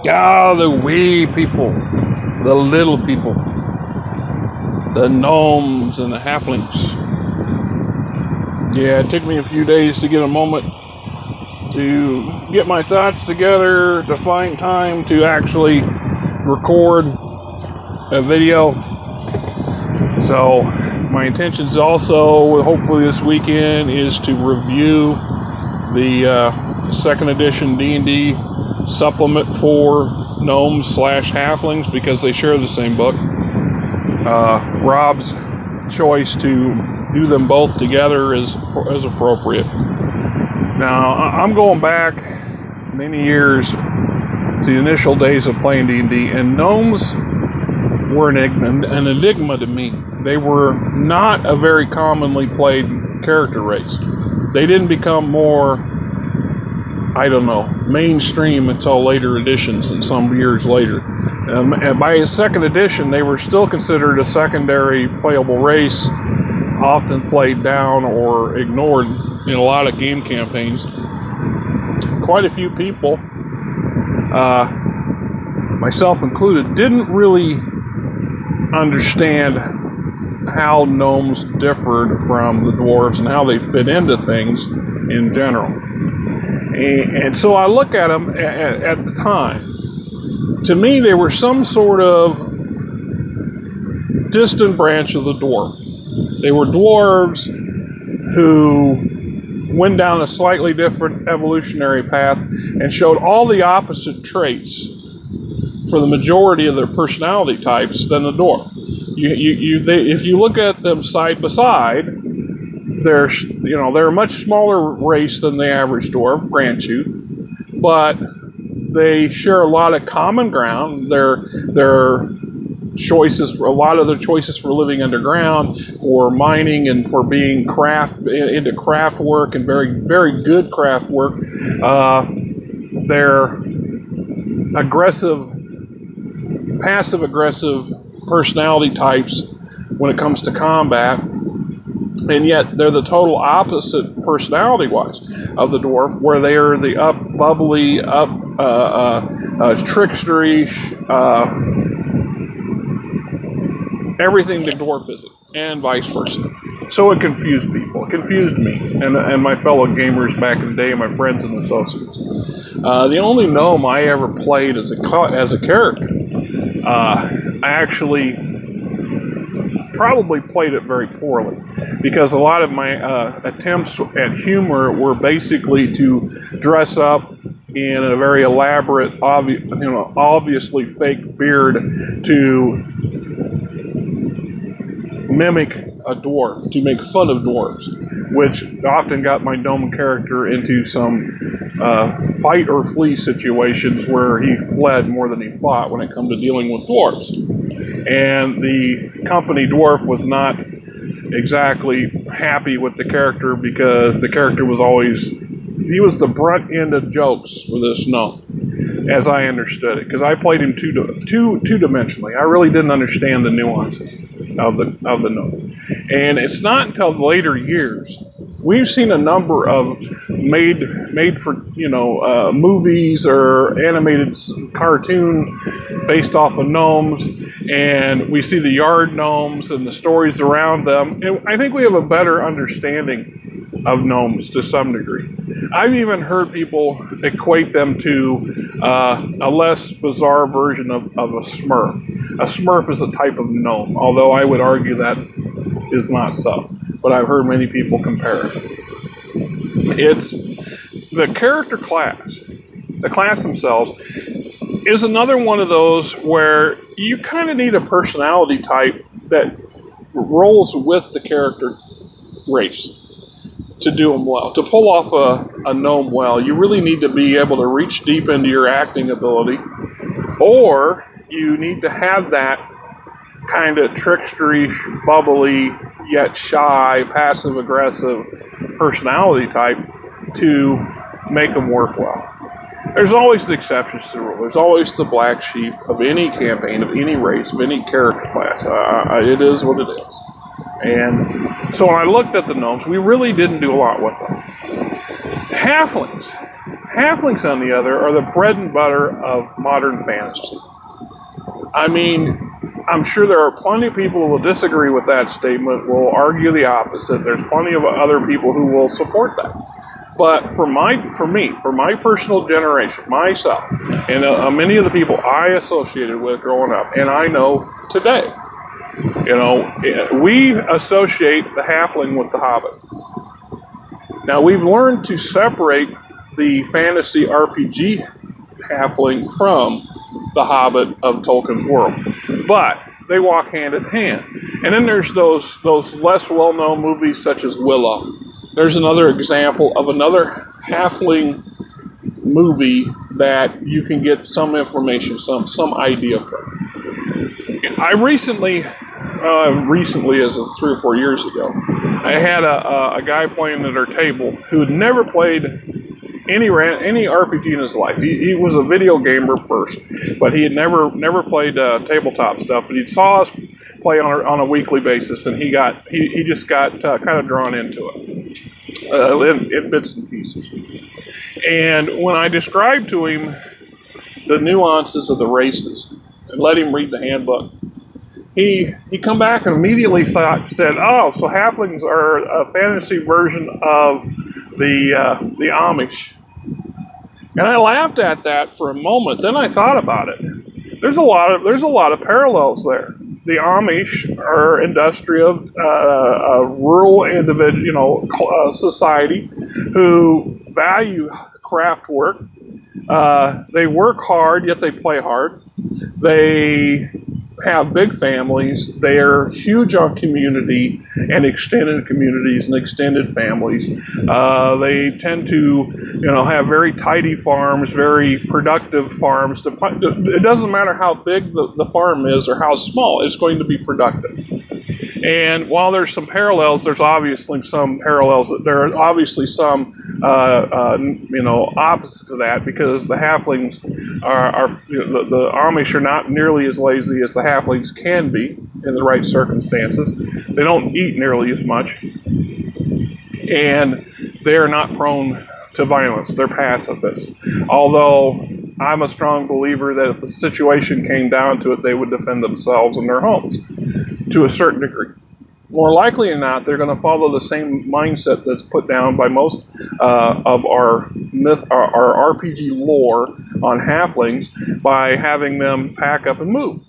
Ah, the wee people, the little people, the gnomes and the halflings. Yeah, it took me a few days to get a moment to get my thoughts together, to find time to actually record a video. So my intentions also, hopefully this weekend, is to review the second edition D&D supplement for Gnomes/Halflings, because they share the same book. Rob's choice to do them both together is appropriate. Now, I'm going back many years to the initial days of playing D&D, and gnomes were an enigma to me. They were not a very commonly played character race. They didn't become more, mainstream until later editions and some years later. And by second edition, they were still considered a secondary playable race, often played down or ignored in a lot of game campaigns. Quite a few people, myself included, didn't really understand how gnomes differed from the dwarves and how they fit into things in general. And so I look at them at the time. To me, they were some sort of distant branch of the dwarf. They were dwarves who went down a slightly different evolutionary path and showed all the opposite traits for the majority of their personality types than the dwarf. If you look at them side by side, they're a much smaller race than the average dwarf, grant you, but they share a lot of common ground. Their choices, a lot of their choices for living underground, for mining, and for being into craft work, and very, very good craft work. They're passive aggressive personality types when it comes to combat, and yet they're the total opposite personality-wise of the dwarf, where they are the bubbly, trickstery, everything the dwarf isn't, and vice versa. So it confused people. It confused me and my fellow gamers back in the day, my friends and associates. The only gnome I ever played as a character, I actually probably played it very poorly, because a lot of my attempts at humor were basically to dress up in a very elaborate, obviously fake beard to mimic a dwarf, to make fun of dwarves, which often got my gnome character into some fight or flee situations where he fled more than he fought when it come to dealing with dwarves. And the company dwarf was not exactly happy with the character, because the character was he was the brunt end of jokes for this gnome, as I understood it, because I played him two-dimensionally. I really didn't understand the nuances of the gnome. And it's not until later years we've seen a number of made for movies or animated cartoon based off of gnomes, and we see the yard gnomes and the stories around them, and I think we have a better understanding of gnomes to some degree. I've even heard people equate them to a less bizarre version of a smurf. A smurf is a type of gnome, although I would argue that is not so, but I've heard many people compare it. It's the character class. The class themselves is another one of those where you kind of need a personality type that rolls with the character race to do them well. To pull off a gnome well, you really need to be able to reach deep into your acting ability, or you need to have that kind of trickstery, bubbly, yet shy, passive-aggressive personality type to make them work well. There's always the exceptions to the rule. There's always the black sheep of any campaign, of any race, of any character class. It is what it is. And so when I looked at the gnomes, we really didn't do a lot with them. Halflings. Halflings, on the other, are the bread and butter of modern fantasy. I mean, I'm sure there are plenty of people who will disagree with that statement, will argue the opposite. There's plenty of other people who will support that. But for my personal generation, myself, and many of the people I associated with growing up, and I know today, we associate the halfling with the hobbit. Now, we've learned to separate the fantasy RPG halfling from the hobbit of Tolkien's world, but they walk hand in hand. And then there's those less well-known movies such as Willow. There's another example of another halfling movie that you can get some information, some idea from. I recently as of 3 or 4 years ago, I had a guy playing at our table who had never played any RPG in his life. He was a video gamer first, but he had never played tabletop stuff. But he saw us play on a weekly basis, and he just got kind of drawn into it in bits and pieces. And when I described to him the nuances of the races and let him read the handbook, he come back and immediately said, "Oh, so halflings are a fantasy version of the Amish." And I laughed at that for a moment. Then I thought about it. There's a lot of parallels there. The Amish are industrial, rural individual, society who value craft work. They work hard, yet they play hard. They have big families. They are huge on community and extended communities and extended families. They tend to, have very tidy farms, very productive farms. It doesn't matter how big the farm is or how small, it's going to be productive. And while there's some parallels, there's obviously some parallels. There are obviously some, opposite to that, because the halflings the Amish are not nearly as lazy as the halflings can be in the right circumstances. They don't eat nearly as much, and they are not prone to violence. They're pacifists. Although I'm a strong believer that if the situation came down to it, they would defend themselves and their homes to a certain degree. More likely than not, they're going to follow the same mindset that's put down by most of our RPG lore on halflings, by having them pack up and move.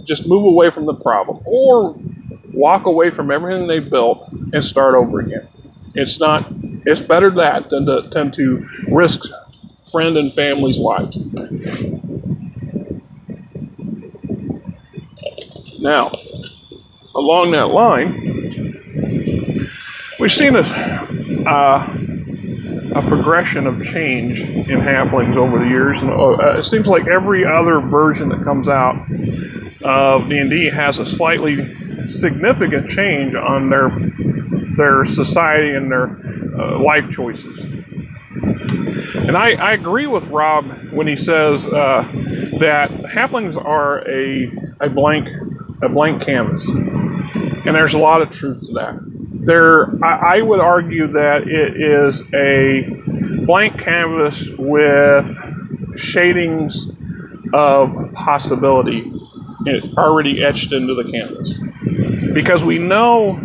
Just move away from the problem, or walk away from everything they built and start over again. It's better that than to tend to risk friend and family's lives. Now, along that line, we've seen a progression of change in halflings over the years. And it seems like every other version that comes out of D&D has a slightly significant change on their society and their life choices. And I agree with Rob when he says that halflings are a blank canvas. And there's a lot of truth to that. I would argue that it is a blank canvas with shadings of possibility already etched into the canvas. Because we know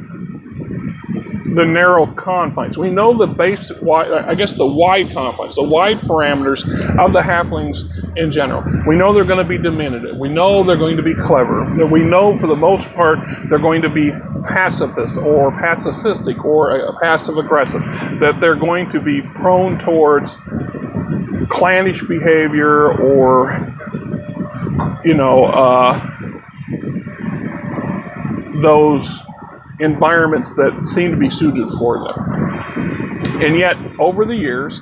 the narrow confines. We know the wide confines, the wide parameters of the halflings in general. We know they're going to be diminutive. We know they're going to be clever. We know for the most part they're going to be pacifist or pacifistic or passive-aggressive, that they're going to be prone towards clannish behavior or, those environments that seem to be suited for them. And yet, over the years,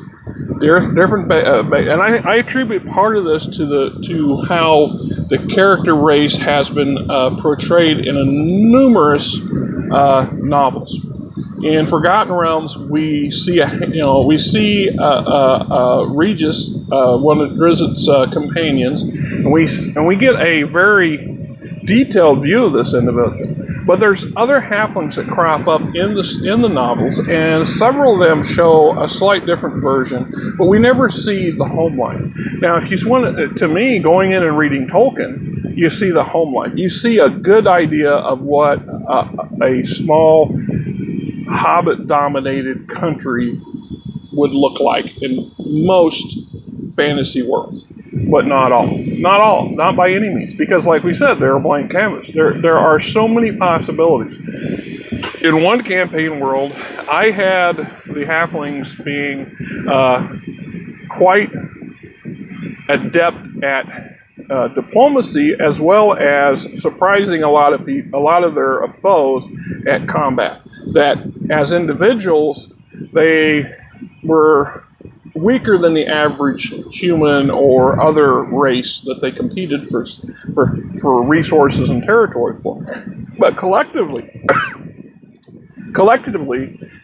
there's different, and I attribute part of this to how the character race has been portrayed in numerous novels. In Forgotten Realms, we see Regis, one of Drizzt companions, and we get a very detailed view of this individual. But there's other halflings that crop up in the novels, and several of them show a slight different version, but we never see the home life. Now, if you want to me, going in and reading Tolkien, you see the home life. You see a good idea of what a small hobbit-dominated country would look like in most fantasy worlds, but not all. Not all, not by any means, because like we said, they're a blank canvas. There are so many possibilities. In one campaign world, I had the halflings being quite adept at diplomacy, as well as surprising a lot of their foes at combat. That as individuals, they were weaker than the average human or other race that they competed for resources and territory for. But collectively,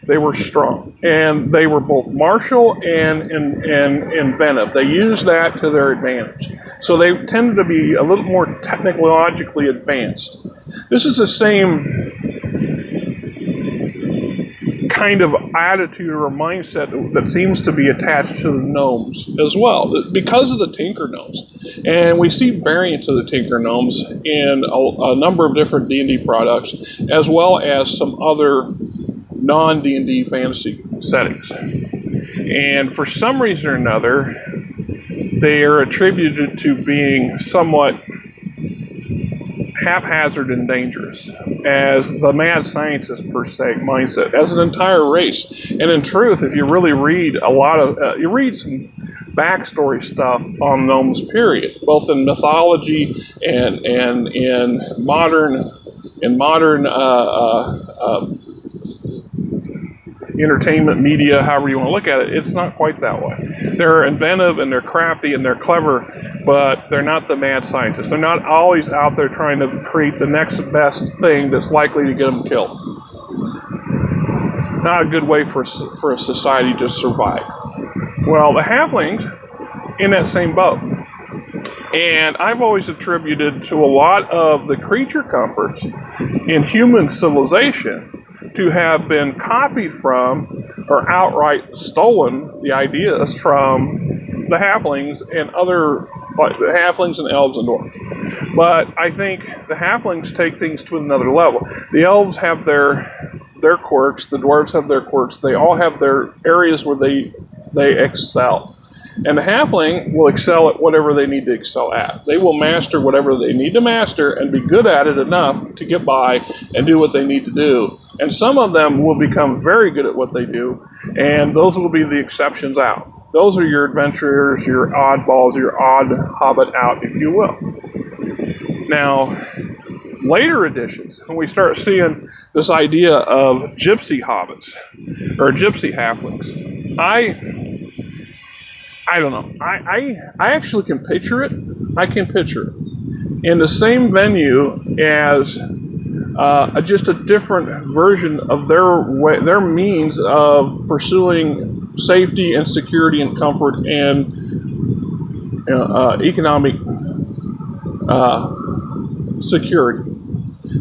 they were strong, and they were both martial and inventive. They used that to their advantage. So they tended to be a little more technologically advanced. This is the same kind of attitude or mindset that seems to be attached to the gnomes as well, because of the Tinker Gnomes. And we see variants of the Tinker Gnomes in a number of different D&D products, as well as some other non-D&D fantasy settings. And for some reason or another, they are attributed to being somewhat haphazard and dangerous as the mad scientist per se mindset, as an entire race. And in truth, if you really read you read some backstory stuff on gnomes, period, both in mythology and in modern entertainment media, however you want to look at it, it's not quite that way. They're inventive and they're crafty and they're clever, but they're not the mad scientists. They're not always out there trying to create the next best thing that's likely to get them killed. Not a good way for a society to survive. Well, the halflings in that same boat. And I've always attributed to a lot of the creature comforts in human civilization to have been copied from or outright stolen, the ideas from the halflings and other, like the halflings and elves and dwarves. But I think the halflings take things to another level. The elves have their quirks, the dwarves have their quirks, they all have their areas where they excel. And the halfling will excel at whatever they need to excel at. They will master whatever they need to master and be good at it enough to get by and do what they need to do. And some of them will become very good at what they do, and those will be the exceptions out. Those are your adventurers, your oddballs, your odd hobbit out, if you will. Now, later editions, when we start seeing this idea of gypsy hobbits or gypsy halflings, I don't know. I actually can picture it. I can picture it in the same venue as just a different version of their means of pursuing safety and security and comfort and economic security.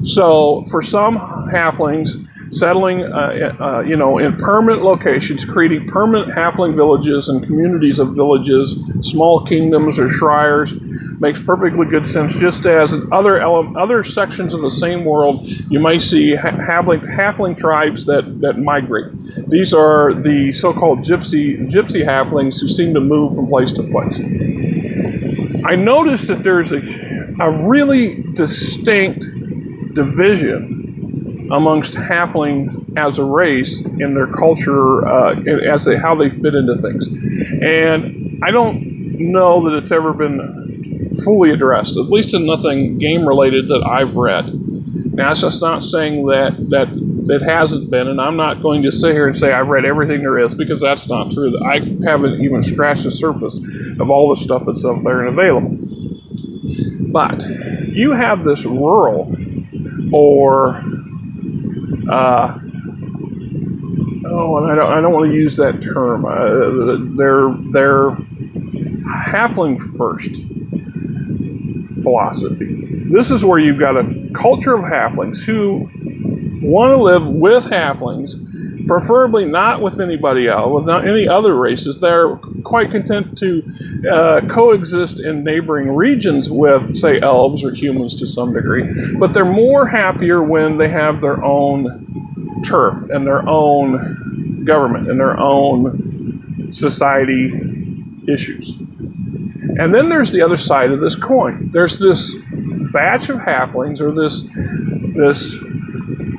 So for some halflings, settling, in permanent locations, creating permanent halfling villages and communities of villages, small kingdoms or shires, makes perfectly good sense. Just as in other sections of the same world, you might see halfling tribes that migrate. These are the so-called gypsy halflings who seem to move from place to place. I noticed that there's a really distinct division amongst halflings as a race in their culture, how they fit into things. And I don't know that it's ever been fully addressed, at least in nothing game related that I've read. Now, that's just not saying that it hasn't been, and I'm not going to sit here and say I've read everything there is, because that's not true. I haven't even scratched the surface of all the stuff that's out there and available. But you have this rural or I don't want to use that term. They're halfling first philosophy. This is where you've got to culture of halflings who want to live with halflings, preferably not with anybody else, with not any other races. They're quite content to coexist in neighboring regions with, say, elves or humans to some degree, but they're more happier when they have their own turf and their own government and their own society issues. And then there's the other side of this coin. There's this batch of halflings, or this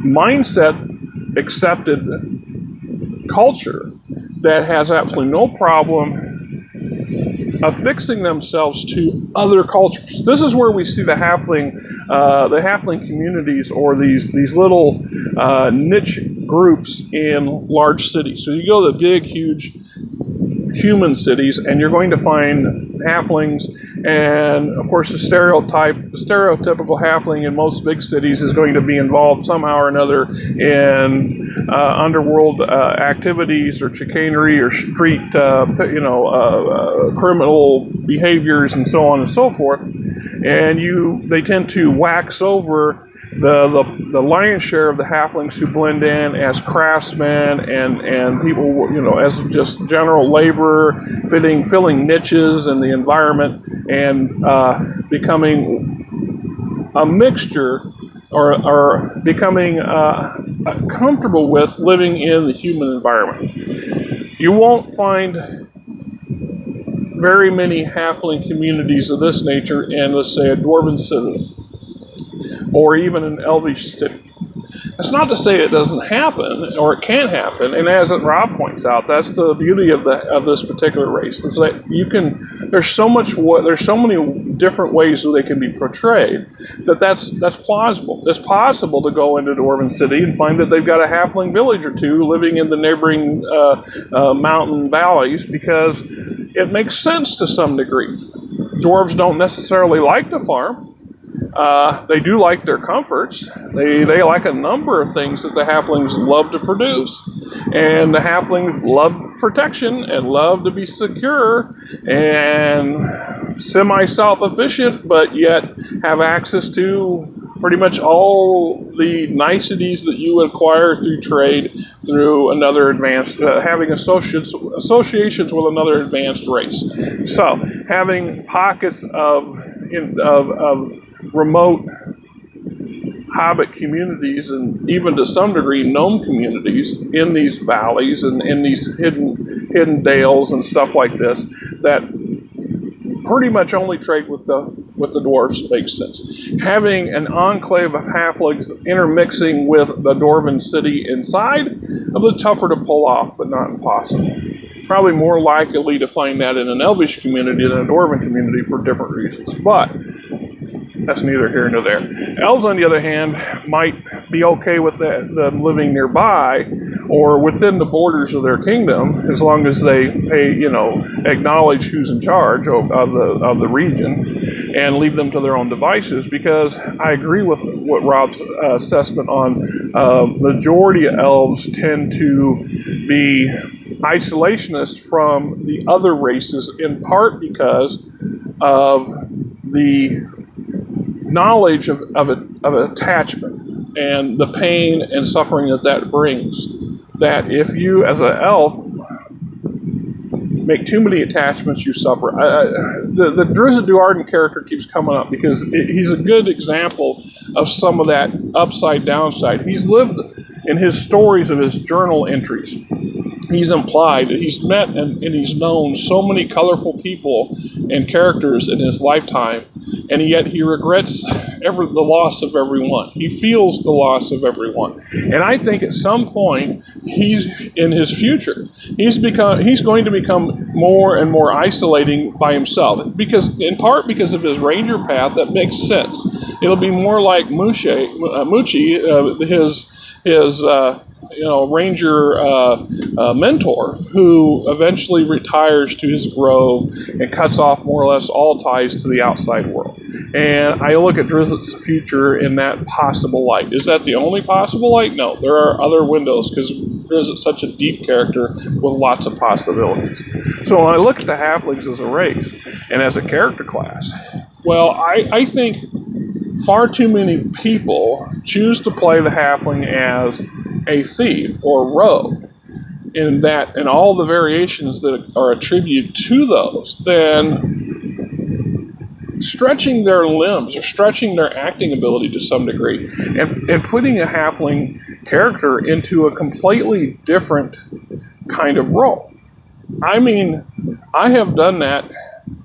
mindset accepted culture that has absolutely no problem affixing themselves to other cultures. This is where we see the halfling communities, or these little niche groups in large cities. So you go to the big, huge human cities, and you're going to find halflings, and of course the stereotypical halfling in most big cities is going to be involved somehow or another in underworld activities or chicanery or street criminal behaviors and so on and so forth, and they tend to wax over the lion's share of the halflings who blend in as craftsmen and people, as just general labor, filling niches in the environment, and becoming a mixture, or becoming comfortable with living in the human environment. You won't find very many halfling communities of this nature in, let's say, a dwarven city, or even an elvish city. That's not to say it doesn't happen, or it can happen. And as Rob points out, that's the beauty of this particular race. Is that there's so many different ways that they can be portrayed. That's plausible. It's possible to go into Dwarven City and find that they've got a halfling village or two living in the neighboring mountain valleys, because it makes sense to some degree. Dwarves don't necessarily like to farm. They do like their comforts. They like a number of things that the halflings love to produce. And the halflings love protection and love to be secure and semi-self-efficient, but yet have access to pretty much all the niceties that you acquire through trade, through another advanced, having associations with another advanced race. So having pockets of remote hobbit communities, and even to some degree gnome communities in these valleys and in these hidden dales and stuff like this, that pretty much only trade with the dwarves, makes sense. Having an enclave of halflings intermixing with the dwarven city inside, a bit tougher to pull off, but not impossible. Probably more likely to find that in an elvish community than a dwarven community for different reasons, but that's neither here nor there. Elves, on the other hand, might be okay with them living nearby or within the borders of their kingdom, as long as they acknowledge who's in charge of the region and leave them to their own devices. Because I agree with what Rob's assessment on majority of elves tend to be isolationists from the other races, in part because of the knowledge of attachment and the pain and suffering that brings. That if you, as an elf, make too many attachments, you suffer. The Drizzt Do'Urden character keeps coming up because he's a good example of some of that upside downside. He's lived in his stories of his journal entries. He's implied that he's met and he's known so many colorful people and characters in his lifetime, and yet he regrets the loss of everyone. He feels the loss of everyone. And I think at some point, he's in his future, he's going to become more and more isolating by himself, in part because of his ranger path. That makes sense. It'll be more like Muchi, his ranger mentor, who eventually retires to his grove and cuts off more or less all ties to the outside world. And I look at Drizzt's future in that possible light. Is that the only possible light? No, there are other windows, because Drizzt's such a deep character with lots of possibilities. So when I look at the halflings as a race and as a character class, well, I think far too many people choose to play the halfling as a thief or rogue, and all the variations that are attributed to those, then stretching their limbs or stretching their acting ability to some degree, and putting a halfling character into a completely different kind of role. I mean, I have done that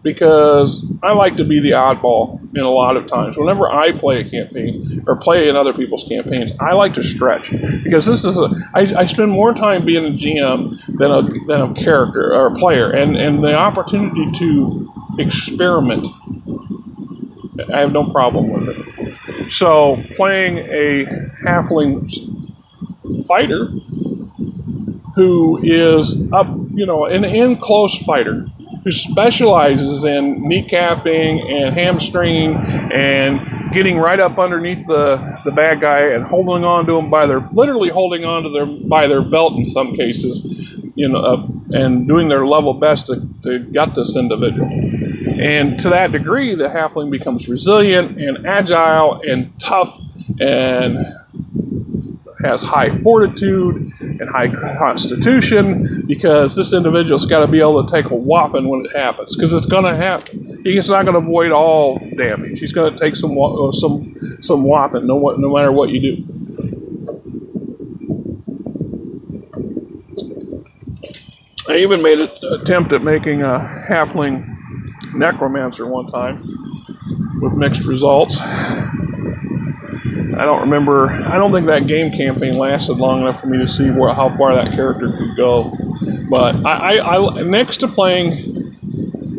because I like to be the oddball in a lot of times. Whenever I play a campaign or play in other people's campaigns, I like to stretch, because I spend more time being a GM than a character or a player, and the opportunity to experiment, I have no problem with it. So playing a halfling fighter who is an in-close fighter, who specializes in kneecapping and hamstringing and getting right up underneath the bad guy and holding on to him literally holding on to by their belt in some cases, and doing their level best to gut this individual. And to that degree, the halfling becomes resilient and agile and tough and has high fortitude and high constitution, because this individual's got to be able to take a whopping when it happens, because it's going to happen. He's not going to avoid all damage. He's going to take some whopping no matter what you do. I even made an attempt at making a halfling necromancer one time with mixed results. I don't think that game campaign lasted long enough for me to see how far that character could go. But I next to playing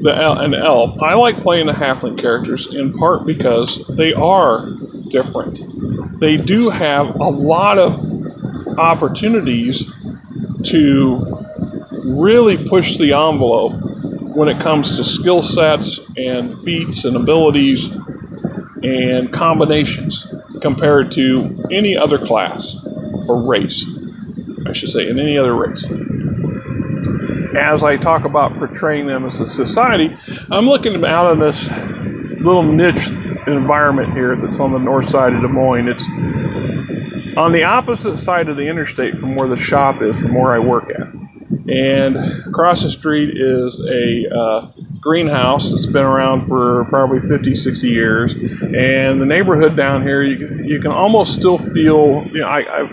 an elf, I like playing the halfling characters, in part because they are different. They do have a lot of opportunities to really push the envelope when it comes to skill sets and feats and abilities and combinations, compared to any other class or race, I should say, in any other race. As I talk about portraying them as a society, I'm looking out on this little niche environment here that's on the north side of Des Moines. It's on the opposite side of the interstate from where the shop is, from where I work at. And across the street is a greenhouse that's been around for probably 50, 60 years. And the neighborhood down here, you can almost still feel,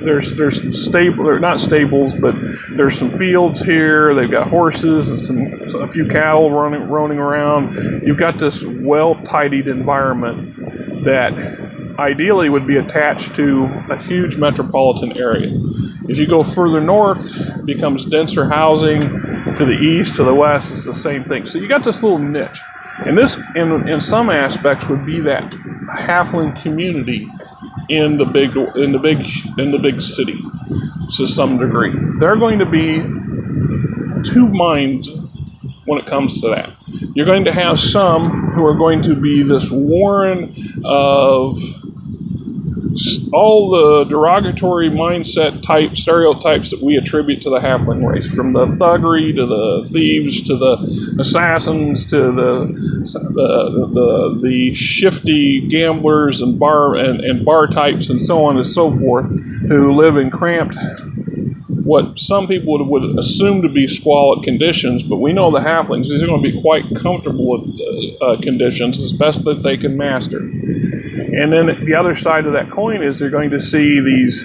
there's they're not stables, but there's some fields here. They've got horses and a few cattle roaming around. You've got this well-tidied environment that ideally would be attached to a huge metropolitan area. As you go further north, it becomes denser housing. To the east, to the west, it's the same thing. So you got this little niche, and this, in some aspects, would be that halfling community in the big city, to some degree. There are going to be two minds when it comes to that. You're going to have some who are going to be this warren of all the derogatory mindset type stereotypes that we attribute to the halfling race, from the thuggery to the thieves to the assassins to the shifty gamblers and bar types and so on and so forth, who live in cramped, what some people would assume to be squalid conditions, but we know the halflings, these are going to be quite comfortable conditions as best that they can master. And then the other side of that coin is you're going to see these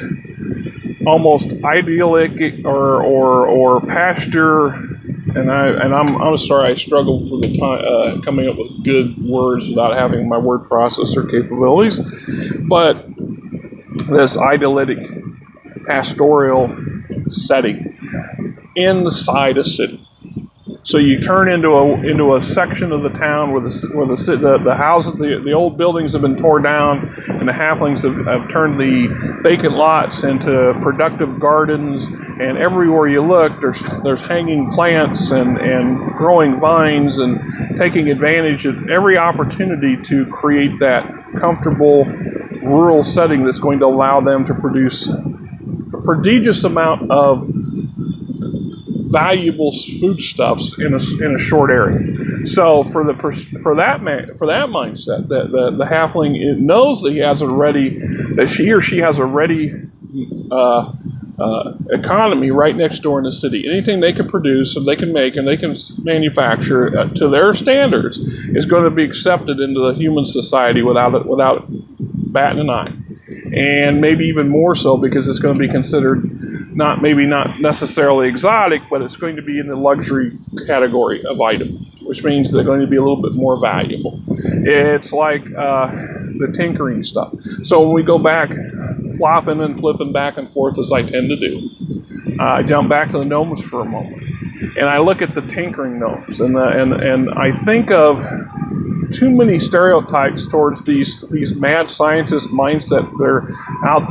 almost idyllic or pasture, and I'm sorry, I struggle for the time coming up with good words without having my word processor capabilities, but this idyllic pastoral setting inside a city. So you turn into a section of the town where the houses, the old buildings have been torn down, and the halflings have turned the vacant lots into productive gardens. And everywhere you look, there's hanging plants and growing vines, and taking advantage of every opportunity to create that comfortable rural setting that's going to allow them to produce a prodigious amount of valuable foodstuffs in a short area. So for that mindset, the halfling knows that he or she has a ready economy right next door in the city. Anything they can produce and they can make and they can manufacture to their standards is going to be accepted into the human society without batting an eye. And maybe even more so because it's going to be considered not necessarily exotic, but it's going to be in the luxury category of item, which means they're going to be a little bit more valuable. It's like the tinkering stuff. So when we go back, flopping and flipping back and forth as I tend to do, I jump back to the gnomes for a moment, and I look at the tinkering gnomes, and I think of too many stereotypes towards these mad scientist mindsets that are out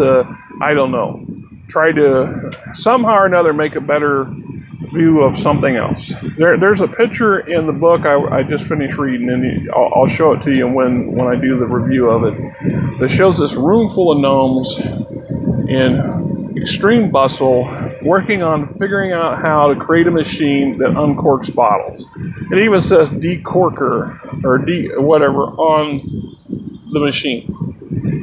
try to somehow or another make a better view of something else. There's a picture in the book I just finished reading, and I'll show it to you when I do the review of it, that shows this room full of gnomes in extreme bustle, working on figuring out how to create a machine that uncorks bottles. It even says decorker or whatever on the machine.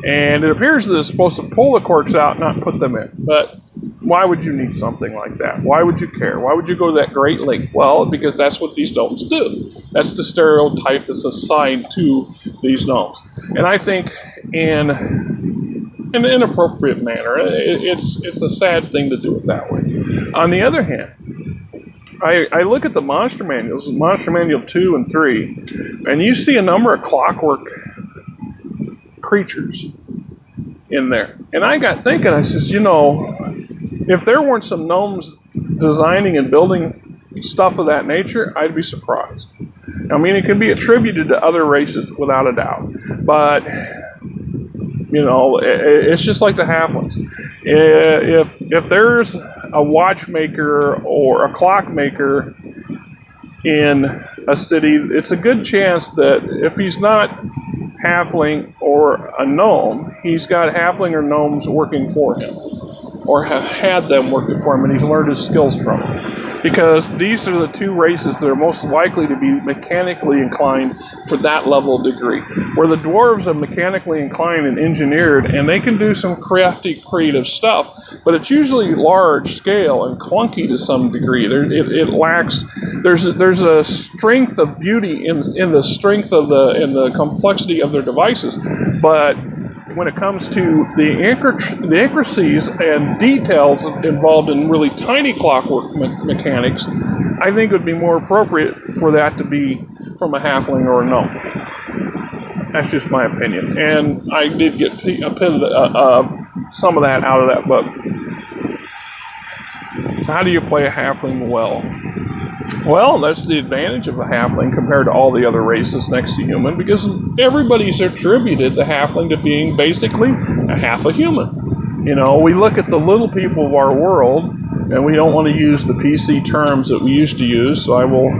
And it appears that it's supposed to pull the corks out, not put them in. But why would you need something like that? Why would you care? Why would you go to that great length? Well, because that's what these gnomes do. That's the stereotype that's assigned to these gnomes. And I think in an inappropriate manner, it's a sad thing to do it that way. On the other hand, I look at the monster manuals, Monster Manual 2 and 3, and you see a number of clockwork creatures in there. And I got thinking, I says, if there weren't some gnomes designing and building stuff of that nature, I'd be surprised. I mean, it can be attributed to other races without a doubt. But, it's just like the halflings. If there's a watchmaker or a clockmaker in a city, it's a good chance that if he's not halfling or a gnome, he's got halfling or gnomes working for him, or have had them working for him, and he's learned his skills from them. Because these are the two races that are most likely to be mechanically inclined for that level of degree. Where the dwarves are mechanically inclined and engineered, and they can do some crafty, creative stuff, but it's usually large scale and clunky to some degree. It lacks. There's a strength of beauty in the strength of in the complexity of their devices, but when it comes to the intricacies and details involved in really tiny clockwork mechanics, I think it would be more appropriate for that to be from a halfling or a gnome. That's just my opinion. And I did get some of that out of that book. How do you play a halfling well? Well, that's the advantage of a halfling compared to all the other races next to human, because everybody's attributed the halfling to being basically a half a human. We look at the little people of our world, and we don't want to use the PC terms that we used to use, so I will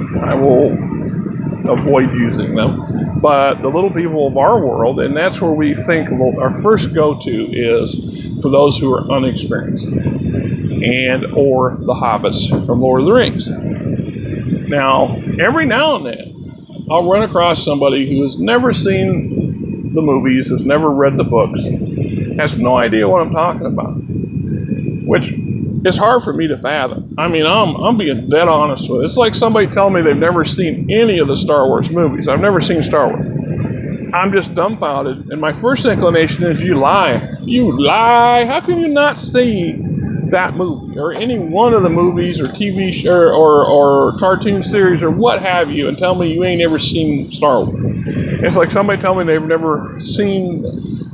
avoid using them. But the little people of our world, and that's where we think our first go-to is for those who are unexperienced, or the hobbits from Lord of the Rings. Now, every now and then, I'll run across somebody who has never seen the movies, has never read the books, has no idea what I'm talking about, which is hard for me to fathom. I mean, I'm being dead honest with it. It's like somebody telling me they've never seen any of the Star Wars movies. I've never seen Star Wars. I'm just dumbfounded, and my first inclination is, you lie. You lie. How can you not see that movie or any one of the movies or TV show or cartoon series or what have you, and tell me you ain't ever seen Star Wars? It's like somebody telling me they've never seen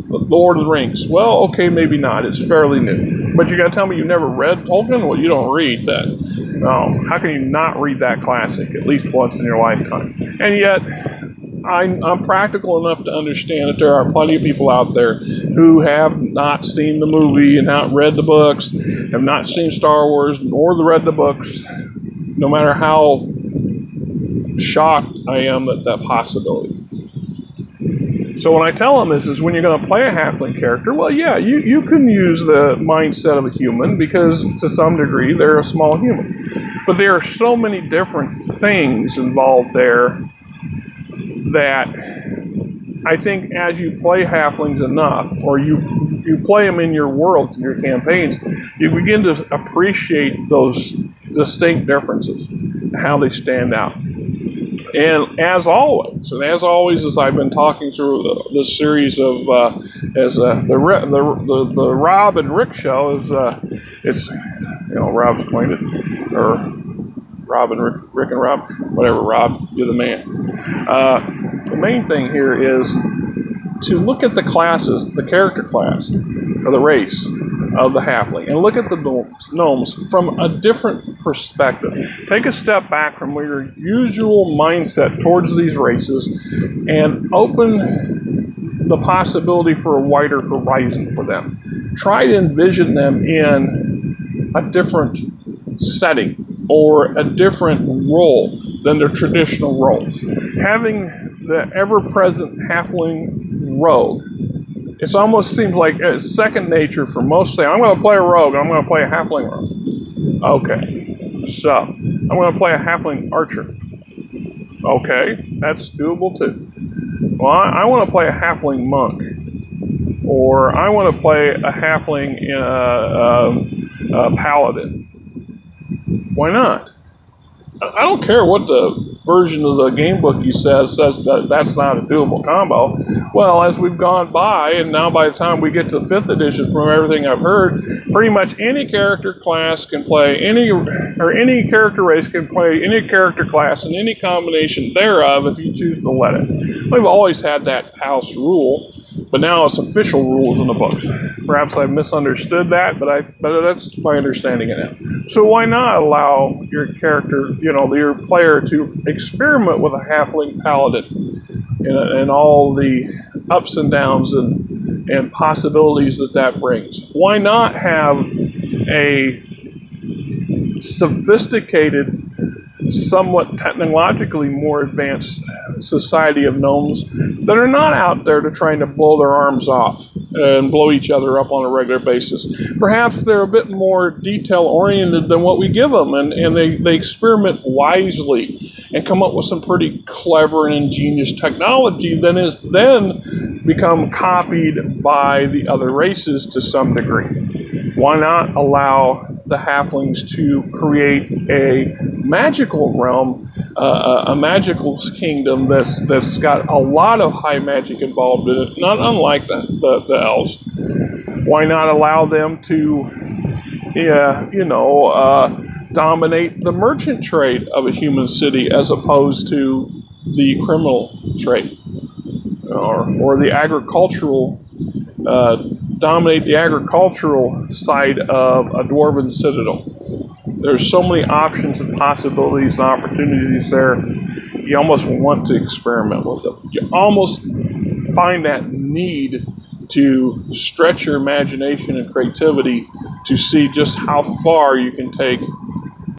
Lord of the Rings. Well, okay, maybe not. It's fairly new. But you got to tell me you never read Tolkien? Well, you don't read that. No. How can you not read that classic at least once in your lifetime? And yet, I'm practical enough to understand that there are plenty of people out there who have not seen the movie and not read the books, have not seen Star Wars nor read the books, no matter how shocked I am at that possibility. So when I tell them this is when you're going to play a halfling character, well, yeah, you can use the mindset of a human because to some degree they're a small human. But there are so many different things involved there that I think as you play halflings enough, or you play them in your worlds, in your campaigns, you begin to appreciate those distinct differences, how they stand out. And as always, as I've been talking through this series of the Rob and Rick show, it's Rob's coined it, or Rob and Rick and Rob, whatever. Rob, you're the man. The main thing here is to look at the classes, the character class, or the race of the halfling, and look at the gnomes from a different perspective. Take a step back from your usual mindset towards these races and open the possibility for a wider horizon for them. Try to envision them in a different setting or a different role than their traditional roles. Having the ever-present halfling rogue, it almost seems like it's second nature for most. Say, I'm going to play a rogue, I'm going to play a halfling rogue. Okay, so I'm going to play a halfling archer. Okay, that's doable too. Well, I want to play a halfling monk, or I want to play a halfling paladin. Why not? I don't care what the version of the game book says that that's not a doable combo. Well, as we've gone by, and now by the time we get to 5th edition, from everything I've heard, pretty much any character class can play any character race can play any character class and any combination thereof if you choose to let it. We've always had that house rule, but now it's official rules in the books. Perhaps I misunderstood that, but that's my understanding of it. So why not allow your character, your player, to experiment with a halfling paladin and all the ups and downs and possibilities that brings? Why not have a sophisticated, somewhat technologically more advanced society of gnomes that are not out there to trying to blow their arms off and blow each other up on a regular basis? Perhaps they're a bit more detail-oriented than what we give them, and they experiment wisely and come up with some pretty clever and ingenious technology that is then become copied by the other races to some degree. Why not allow the halflings to create a magical realm, a magical kingdom that's got a lot of high magic involved in it, not unlike the elves? Why not allow them to, dominate the merchant trade of a human city as opposed to the criminal trade, or the agricultural, dominate the agricultural side of a dwarven citadel? There's so many options and possibilities and opportunities there. You almost want to experiment with them. You almost find that need to stretch your imagination and creativity to see just how far you can take